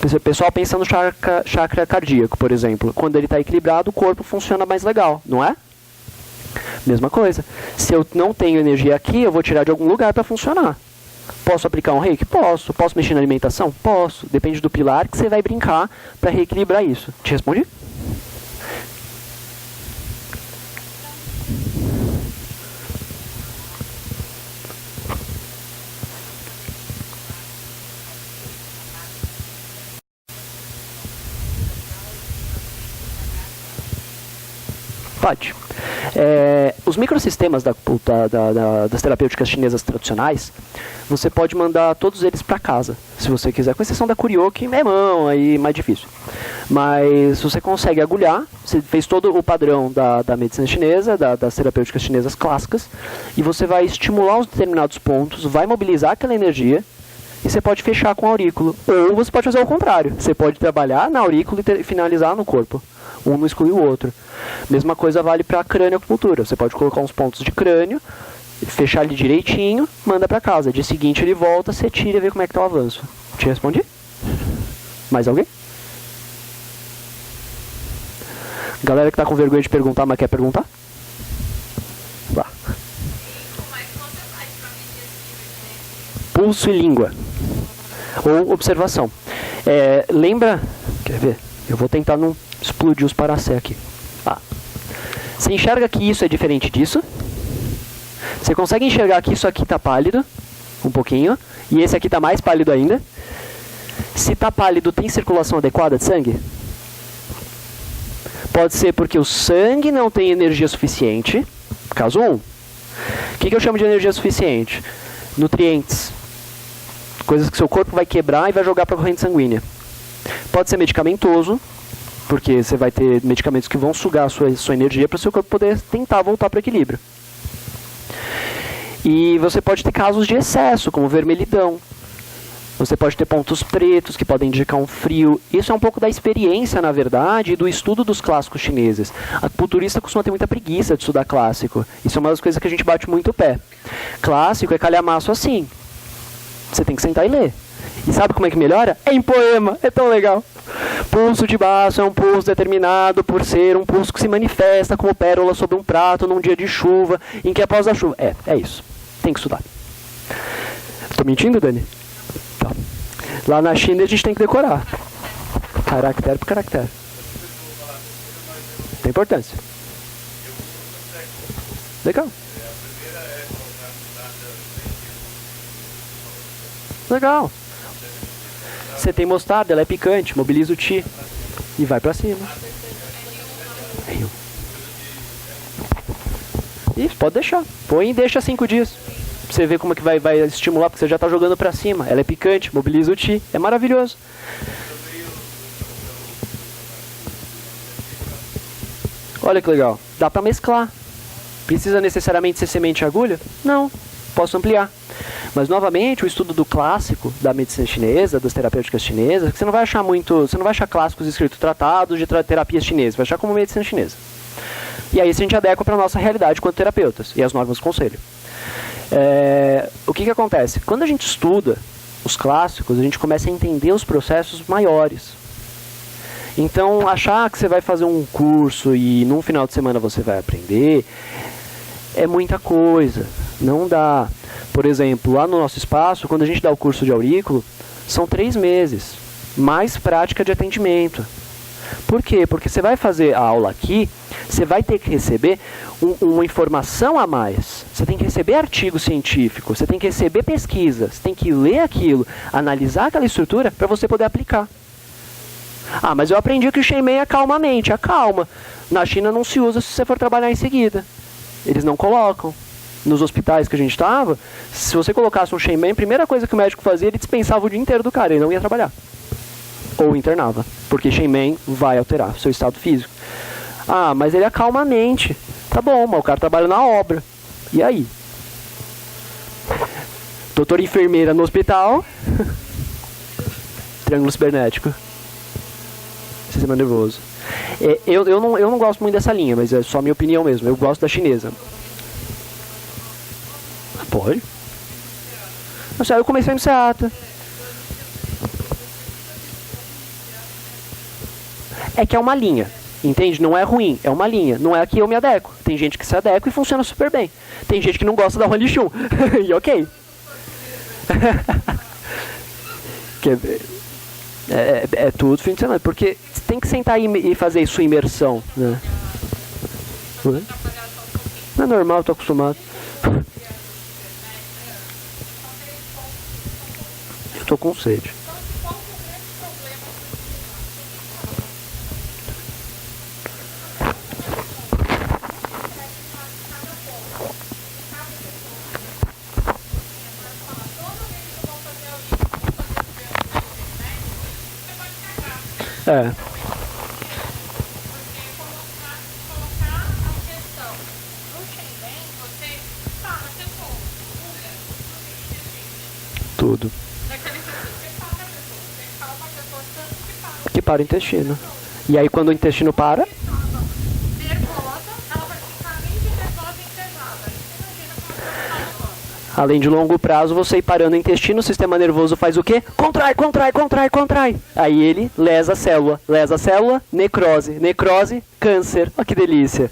O pessoal pensa no chakra cardíaco, por exemplo. Quando ele está equilibrado, o corpo funciona mais legal, não é? Mesma coisa. Se eu não tenho energia aqui, eu vou tirar de algum lugar para funcionar. Posso aplicar um reiki? Posso. Posso mexer na alimentação? Posso. Depende do pilar que você vai brincar para reequilibrar isso. Te respondi? Pode. Os microsistemas das terapêuticas chinesas tradicionais, você pode mandar todos eles para casa, se você quiser, com exceção da Curio, que é mão, aí mais difícil. Mas você consegue agulhar, você fez todo o padrão da medicina chinesa, das terapêuticas chinesas clássicas, e você vai estimular os determinados pontos, vai mobilizar aquela energia, e você pode fechar com aurículo. Ou você pode fazer o contrário, você pode trabalhar na aurícula e finalizar no corpo. Um não exclui o outro. Mesma coisa vale para crânio-acupuntura. Você pode colocar uns pontos de crânio, fechar ele direitinho, manda para casa. Dia seguinte ele volta, você tira e vê como é que tá o avanço. Te respondi? Mais alguém? Galera que tá com vergonha de perguntar, mas quer perguntar? Vá. Pulso e língua. Ou observação. Lembra... Quer ver? Eu vou tentar não explodir os paracé aqui. Você enxerga que isso é diferente disso? Você consegue enxergar que isso aqui está pálido? Um pouquinho. E esse aqui está mais pálido ainda. Se está pálido, tem circulação adequada de sangue? Pode ser porque o sangue não tem energia suficiente. Caso 1. O que eu chamo de energia suficiente? Nutrientes. Coisas que seu corpo vai quebrar e vai jogar para a corrente sanguínea. Pode ser medicamentoso, porque você vai ter medicamentos que vão sugar a sua energia para o seu corpo poder tentar voltar para o equilíbrio. E você pode ter casos de excesso, como vermelhidão. Você pode ter pontos pretos, que podem indicar um frio. Isso é um pouco da experiência, na verdade, e do estudo dos clássicos chineses. A acupunturista costuma ter muita preguiça de estudar clássico. Isso é uma das coisas que a gente bate muito o pé. Clássico é calhamaço assim. Você tem que sentar e ler. E sabe como é que melhora? É em poema. É tão legal. Pulso de baço é um pulso determinado por ser um pulso que se manifesta como pérola sobre um prato num dia de chuva, em que após a chuva... É isso. Tem que estudar. Tô mentindo, Dani? Tá. Lá na China a gente tem que decorar. Caractere por caractere. Tem importância. Legal. Legal. Você tem mostarda, ela é picante, mobiliza o Qi e vai pra cima. Isso, pode deixar. Põe e deixa 5 dias. Pra você ver como é que vai estimular, porque você já tá jogando pra cima. Ela é picante, mobiliza o Qi. É maravilhoso. Olha que legal. Dá pra mesclar. Precisa necessariamente ser semente e agulha? Não. Posso ampliar. Mas, novamente, o estudo do clássico, da medicina chinesa, das terapêuticas chinesas, que você não vai achar clássicos escritos tratados de terapias chinesas, vai achar como medicina chinesa. E aí a gente adequa para a nossa realidade quanto terapeutas, e as normas do conselho. O que acontece? Quando a gente estuda os clássicos, a gente começa a entender os processos maiores. Então, achar que você vai fazer um curso e num final de semana você vai aprender, é muita coisa, não dá. Por exemplo, lá no nosso espaço, quando a gente dá o curso de aurículo, são 3 meses, mais prática de atendimento. Por quê? Porque você vai fazer a aula aqui, você vai ter que receber uma informação a mais. Você tem que receber artigo científico, você tem que receber pesquisa, você tem que ler aquilo, analisar aquela estrutura para você poder aplicar. Mas eu aprendi que o Shenmei acalma a mente. Acalma. Na China não se usa se você for trabalhar em seguida. Eles não colocam. Nos hospitais que a gente estava, se você colocasse um Shenmei, a primeira coisa que o médico fazia, ele dispensava o dia inteiro do cara, ele não ia trabalhar. Ou internava, porque Shenmei vai alterar o seu estado físico. Mas ele acalma a mente. Tá bom, mas o cara trabalha na obra. E aí? Doutor e enfermeira no hospital. Triângulo cibernético. Sistema nervoso. Eu não gosto muito dessa linha, mas é só a minha opinião mesmo. Eu gosto da chinesa. Pode. Nossa, eu comecei no Seata. É que é uma linha, entende? Não é ruim, é uma linha. Não é que eu me adequo. Tem gente que se adequa e funciona super bem. Tem gente que não gosta da Huan Lixun. E ok. É tudo fim de semana. Porque tem que sentar e fazer sua imersão, né? Não é normal, eu tô acostumado. Eu tô com sede. É. Tudo. Que para o intestino. E aí quando o intestino para... Além de longo prazo, você ir parando o intestino, o sistema nervoso faz o quê? Contrai, contrai, contrai, contrai. Aí ele lesa a célula, necrose. Necrose, câncer. Olha que delícia.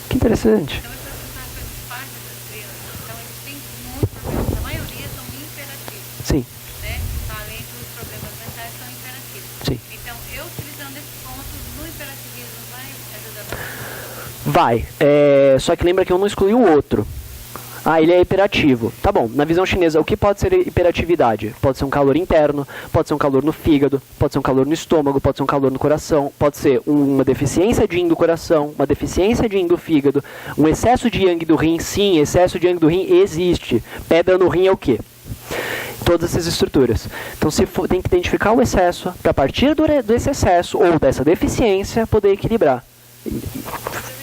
Que interessante. Sim. Além dos problemas mentais, são imperativos. Sim. Então, eu utilizando esses pontos no imperativismo vai ajudar bastante? Vai. Só que lembra que um não exclui o outro. Ah, ele é hiperativo. Tá bom, na visão chinesa, o que pode ser hiperatividade? Pode ser um calor interno, pode ser um calor no fígado, pode ser um calor no estômago, pode ser um calor no coração, pode ser uma deficiência de yin do coração, uma deficiência de yin do fígado, um excesso de yang do rim. Sim, excesso de yang do rim existe. Pedra no rim é o quê? Todas essas estruturas. Então tem que identificar o excesso para a partir desse excesso ou dessa deficiência poder equilibrar.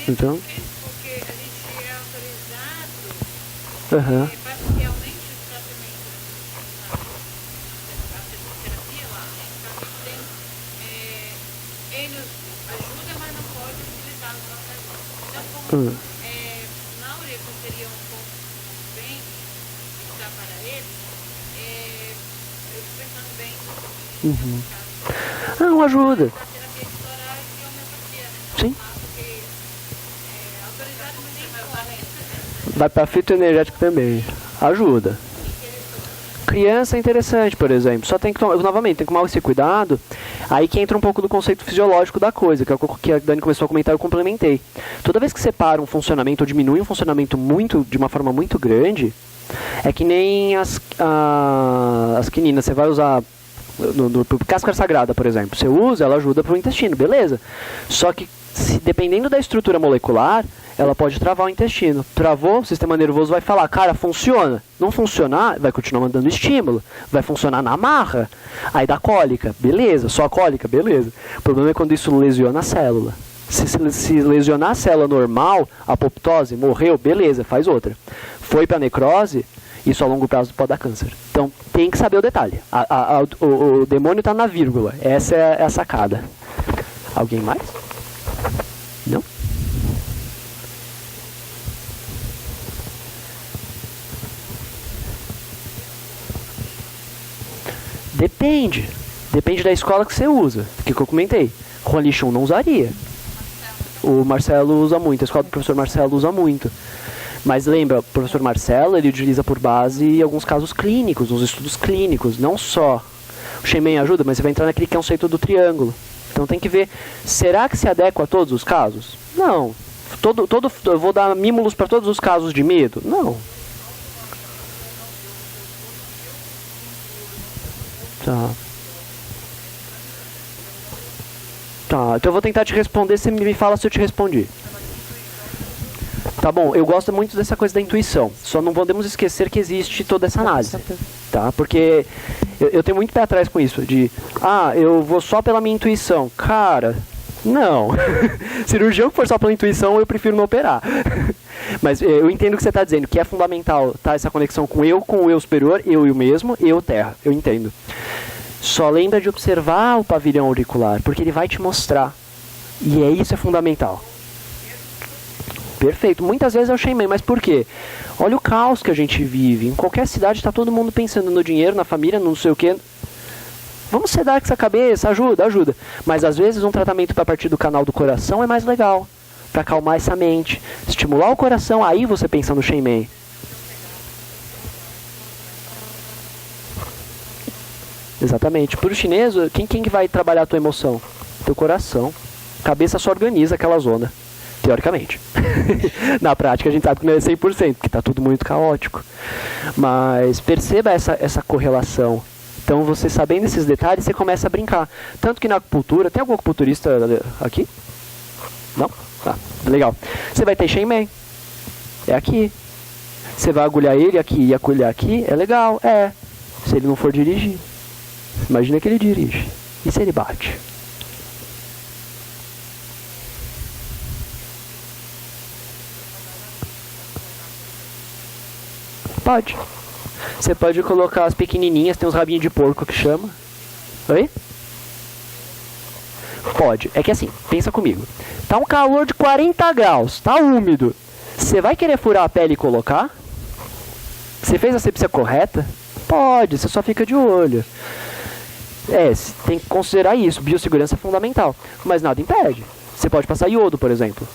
Então, Porque a gente é autorizado parcialmente os tratamentos na fisioterapia lá, né? Então a gente tem, ele ajuda, mas não pode utilizar no nosso negócio. Então, como náureco seria um ponto bem evitar para ele, eu estou pensando bem no caso. não ajuda. A terapia explorar e homeopatia, né? Sim. Porque autorizado não tem mais Vai para fitoenergético também. Ajuda. Criança é interessante, por exemplo. Só tem que novamente, tem que tomar esse cuidado. Aí que entra um pouco do conceito fisiológico da coisa, que é o que a Dani começou a comentar, eu complementei. Toda vez que você para um funcionamento ou diminui um funcionamento de uma forma muito grande, é que nem as quininas. Você vai usar no cáscara sagrada, por exemplo. Você usa, ela ajuda para o intestino, beleza. Só que dependendo da estrutura molecular, ela pode travar o intestino. Travou, o sistema nervoso vai falar, cara, funciona. Não funcionar, vai continuar mandando estímulo. Vai funcionar na marra. Aí dá cólica, beleza. Só cólica, beleza. O problema é quando isso lesiona a célula. Se lesionar a célula normal, apoptose, morreu, beleza, faz outra. Foi para necrose, isso a longo prazo pode dar câncer. Então tem que saber o detalhe. O demônio está na vírgula. Essa é a sacada. Alguém mais? Não? Depende. Depende da escola que você usa. Que eu comentei. Juan Lichun não usaria. O Marcelo usa muito. A escola do professor Marcelo usa muito. Mas lembra, o professor Marcelo, ele utiliza por base alguns casos clínicos, uns estudos clínicos. Não só o Shenmen ajuda, mas você vai entrar naquele conceito do triângulo. Então tem que ver, será que se adequa a todos os casos? Não. Eu vou dar mímulos para todos os casos de medo? Não. Tá. Então eu vou tentar te responder, você me fala se eu te respondi. Tá bom, eu gosto muito dessa coisa da intuição. Só não podemos esquecer que existe toda essa análise. Tá? Porque eu tenho muito pé atrás com isso. Eu vou só pela minha intuição. Cara, não. Cirurgião que for só pela intuição, eu prefiro não operar. Mas eu entendo o que você está dizendo, que é fundamental, tá, essa conexão com o eu superior, eu e o mesmo, eu terra. Eu entendo. Só lembra de observar o pavilhão auricular, porque ele vai te mostrar. E isso é fundamental. Perfeito. Muitas vezes é o Shenmen, mas por quê? Olha o caos que a gente vive. Em qualquer cidade está todo mundo pensando no dinheiro, na família, no não sei o quê. Vamos sedar com essa cabeça, ajuda. Mas às vezes um tratamento para partir do canal do coração é mais legal. Para acalmar essa mente. Estimular o coração, aí você pensa no Shenmen. Exatamente. Para o chinês, quem que vai trabalhar a tua emoção? Teu coração. A cabeça só organiza aquela zona. Teoricamente. Na prática a gente sabe que não é 100%, porque está tudo muito caótico. Mas perceba essa correlação. Então você sabendo esses detalhes, você começa a brincar. Tanto que na acupuntura, tem algum acupunturista aqui? Não? Legal. Você vai ter Shenmen. É aqui. Você vai agulhar ele aqui e agulhar aqui, é legal, se ele não for dirigir. Imagina que ele dirige. E se ele bate? Pode. Você pode colocar as pequenininhas, tem uns rabinhos de porco que chama. Oi? Pode. É que assim, pensa comigo. Tá um calor de 40 graus, tá úmido. Você vai querer furar a pele e colocar? Você fez a asepsia correta? Pode, você só fica de olho. Tem que considerar isso. Biossegurança é fundamental. Mas nada impede. Você pode passar iodo, por exemplo.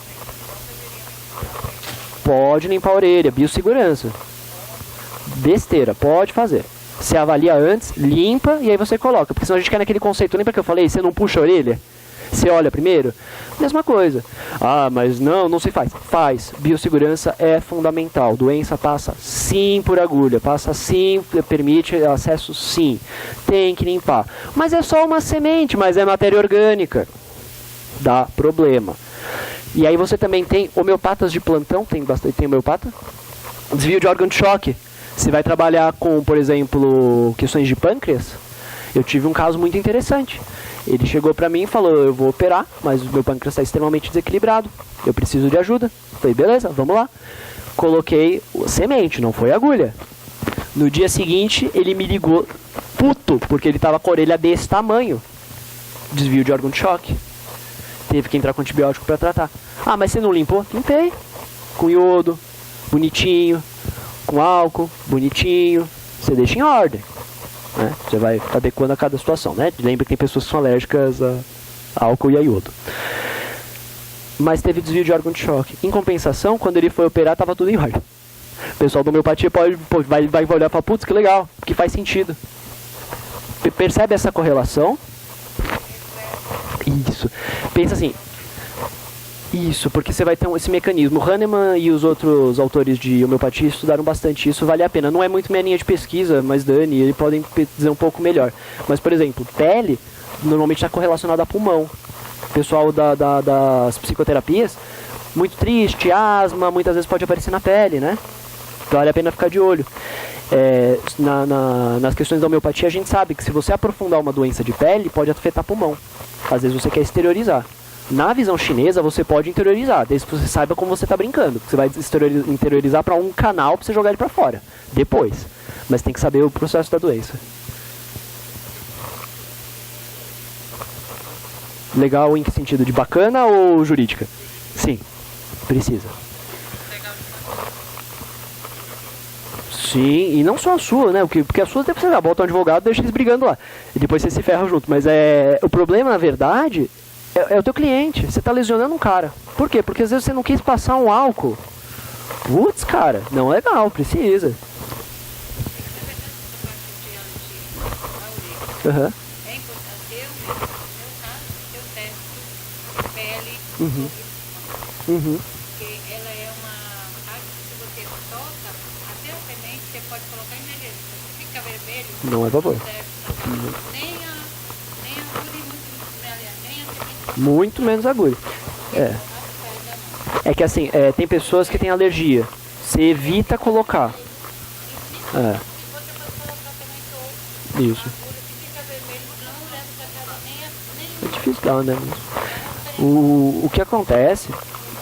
Pode limpar a orelha, biossegurança. Besteira, pode fazer. Você avalia antes, limpa e aí você coloca. Porque senão a gente quer naquele conceito, lembra que eu falei? Você não puxa a orelha? Você olha primeiro? Mesma coisa. Ah, mas não se faz. Faz. Biossegurança é fundamental. Doença passa sim por agulha. Passa sim, permite acesso sim. Tem que limpar. Mas é só uma semente, mas é matéria orgânica. Dá problema. E aí você também tem homeopatas de plantão. Tem homeopata? Desvio de órgão de choque. Você vai trabalhar com, por exemplo, questões de pâncreas. Eu tive um caso muito interessante. Ele chegou pra mim e falou, eu vou operar, mas o meu pâncreas está extremamente desequilibrado. Eu preciso de ajuda. Falei, beleza, vamos lá. Coloquei semente, não foi agulha. No dia seguinte, ele me ligou puto, porque ele estava com a orelha desse tamanho. Desvio de órgão de choque. Teve que entrar com antibiótico para tratar. Ah, mas você não limpou? Limpei. Com iodo, bonitinho. Com álcool, bonitinho. Você deixa em ordem. Né? Você vai adequando a cada situação, né? Lembra que tem pessoas que são alérgicas a álcool e a iodo. Mas teve desvio de órgão de choque. Em compensação, quando ele foi operar, estava tudo em ordem. O pessoal da homeopatia vai olhar e falar, putz, que legal, que faz sentido. Percebe essa correlação? Isso. Pensa assim. Isso, porque você vai ter esse mecanismo. O Hahnemann e os outros autores de homeopatia estudaram bastante isso, vale a pena. Não é muito minha linha de pesquisa, mas Dani, eles podem dizer um pouco melhor. Mas, por exemplo, pele normalmente está correlacionada a pulmão. O pessoal das psicoterapias, muito triste, asma, muitas vezes pode aparecer na pele, né? Vale a pena ficar de olho. Nas questões da homeopatia, a gente sabe que se você aprofundar uma doença de pele, pode afetar pulmão. Às vezes você quer exteriorizar. Na visão chinesa, você pode interiorizar, desde que você saiba como você está brincando. Você vai interiorizar para um canal para você jogar ele para fora, depois. Mas tem que saber o processo da doença. Legal em que sentido? De bacana ou jurídica? Sim, precisa. Sim, e não só a sua, né? Porque a sua depois você bota um advogado e deixa eles brigando lá. E depois você se ferra junto. Mas o problema, na verdade... É o teu cliente, você está lesionando um cara. Por quê? Porque às vezes você não quis passar um álcool. Putz, cara, não é legal, precisa. Uhum. É importante, no meu caso, eu testo pele porque ela é uma água que se você toca, até a semente você pode colocar em veneno. Se fica vermelho, não é favor. Nem a agulha, nem a semente. Muito menos agulha. É que assim, tem pessoas que têm alergia. Você evita colocar. Isso. É difícil dar, né? O que acontece,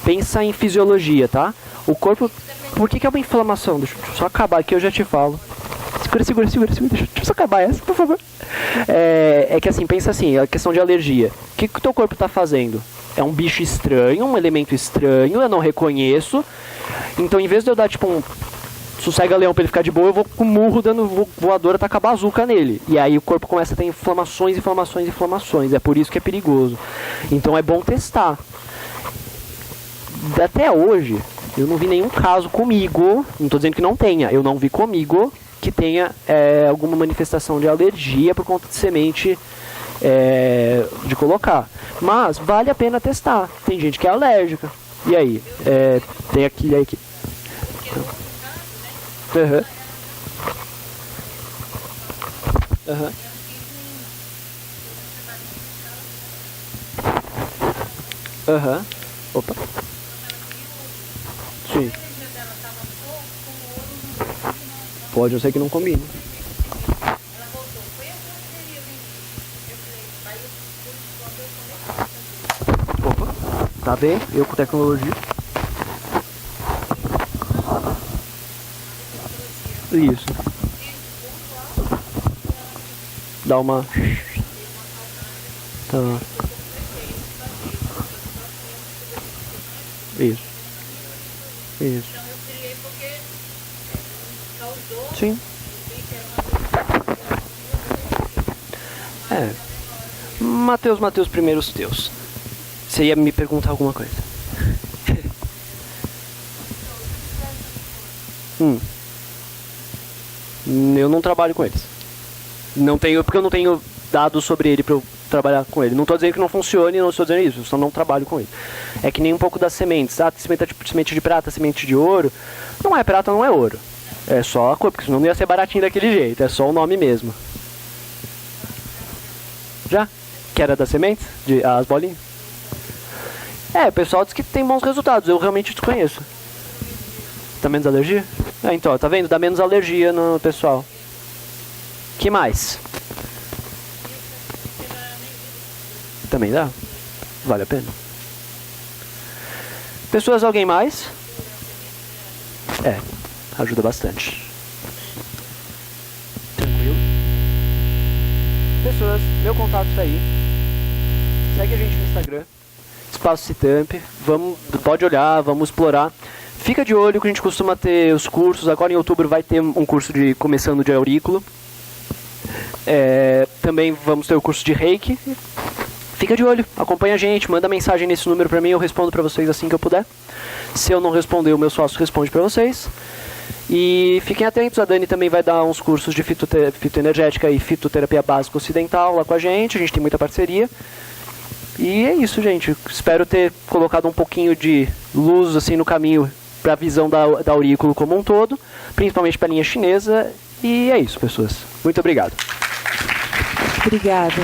pensa em fisiologia, tá? O corpo... Por que é uma inflamação? Deixa eu só acabar aqui, eu já te falo. Segura. Deixa eu só acabar essa, por favor. É que assim, pensa assim, a questão de alergia. O que o teu corpo está fazendo? É um bicho estranho, um elemento estranho, eu não reconheço. Então, em vez de eu dar tipo um sossega-leão para ele ficar de boa, eu vou com murro dando voadora, tacar bazuca nele. E aí o corpo começa a ter inflamações. É por isso que é perigoso. Então é bom testar. Até hoje, eu não vi nenhum caso comigo, não estou dizendo que não tenha, eu não vi comigo que tenha alguma manifestação de alergia por conta de semente de colocar. Mas vale a pena testar. Tem gente que é alérgica. E aí? Tem aqui e aqui. Aham. Opa. Sim. Pode, eu sei que não combina. Ela voltou. Foi a parceria, eu vendi. Eu falei, vai o curso quando eu começar a fazer. Opa, tá bem? Eu com tecnologia. Isso. Dá uma... Tá. Isso. Isso. Então eu criei porque causou. Sim. Mateus, primeiro os teus. Você ia me perguntar alguma coisa. Eu não trabalho com eles. Não tenho, porque eu não tenho dados sobre ele para eu trabalhar com ele. Não estou dizendo que não funcione, não estou dizendo isso, eu só não trabalho com ele. É que nem um pouco das sementes. Semente é tipo semente de prata, semente de ouro. Não é prata, não é ouro. É só a cor, porque senão não ia ser baratinho daquele jeito. É só o nome mesmo. Já? Que era das sementes? As bolinhas? O pessoal diz que tem bons resultados. Eu realmente desconheço. Dá menos alergia? Então, tá vendo? Dá menos alergia no pessoal. Que mais? Também dá? Vale a pena. Pessoas, alguém mais? Ajuda bastante. Tranquilo? Pessoas, meu contato está aí. Segue a gente no Instagram. Espaço Citamp. Pode olhar, vamos explorar. Fica de olho que a gente costuma ter os cursos. Agora em outubro vai ter um curso de começando de aurículo. Também vamos ter o curso de Reiki. Fica de olho, acompanha a gente, manda mensagem nesse número pra mim, eu respondo pra vocês assim que eu puder. Se eu não responder, o meu sócio responde pra vocês. E fiquem atentos, a Dani também vai dar uns cursos de fitoenergética e fitoterapia básica ocidental lá com a gente tem muita parceria. E é isso, gente. Espero ter colocado um pouquinho de luz assim no caminho para a visão da aurículo como um todo, principalmente para a linha chinesa. E é isso, pessoas. Muito obrigado. Obrigada.